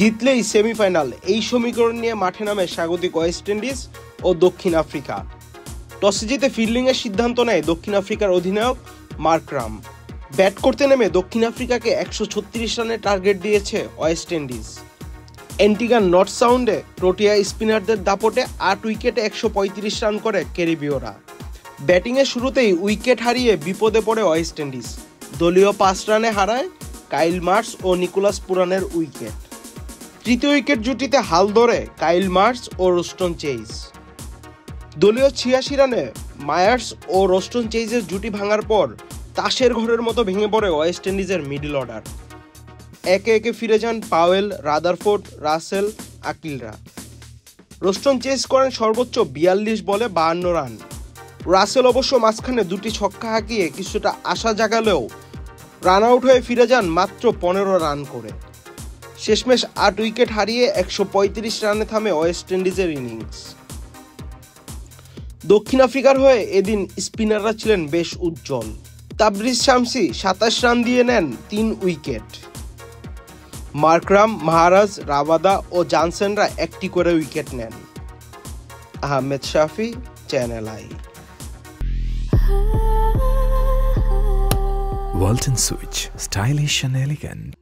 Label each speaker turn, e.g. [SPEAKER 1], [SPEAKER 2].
[SPEAKER 1] জিতলেই semifinal, এই সমীকরণ নিয়ে মাঠে নামে স্বাগতিক ওয়েস্ট ইন্ডিজ ও দক্ষিণ আফ্রিকা। টসে জিতে ফিল্ডিংয়ের সিদ্ধান্ত নেয় দক্ষিণ আফ্রিকার অধিনায়ক মার্করাম। ব্যাট করতে নেমে দক্ষিণ আফ্রিকাকে 136 রানের টার্গেট দিয়েছে ওয়েস্ট ইন্ডিজ। অ্যান্টিগা নর্থ সাউন্ডে প্রোটিয়া স্পিনারদের দাপটে 8 উইকেটে 135 রান করে ক্যারিবীয়রা। ব্যাটিংয়ের শুরুতেই উইকেট হারিয়ে বিপদে পড়ে ওয়েস্ট ইন্ডিজ। দলীয় 5 রানে হারায় কাইল মার্শ ও নিকোলাস পুরানের উইকেট। তৃতীয় উইকেট জুটিতে হাল ধরে কাইল মার্শ ও রোস্টন চেইজ। দলীয় 86 রানে মায়ার্স ও রোস্টন চেইজের জুটি ভাঙার পর তাসের ঘরের মতো ভেঙে পড়ে ওয়েস্ট ইন্ডিজের মিডল অর্ডার। একে একে ফিরে যান পাওয়েল, রাদারফোর্ড, রাসেল, আকিলরা। রোস্টন চেজ করেন সর্বোচ্চ 42 বলে 52 রান। রাসেল অবশ্য মাঝখানে 2টি ছক্কা হাঁকিয়ে কিছুটা আশা জাগালেও রান আউট হয়ে ফিরে যান মাত্র 15 রান করে। শেষমেশ 8 উইকেট হারিয়ে 135 রানে থামে ওয়েস্ট ইন্ডিজের ইনিংস। দক্ষিণ আফ্রিকার হয়ে এদিন স্পিনাররা ছিলেন বেশ উজ্জ্বল। তাবরিজ শামসি 27 রান দিয়ে নেন 3 উইকেট। মার্করাম, মাহারাজ, রাবাদা ও জনসনরা 1টি করে উইকেট নেন। Ahmed Shafi, channel I.
[SPEAKER 2] Walton Switch, stylish and elegant.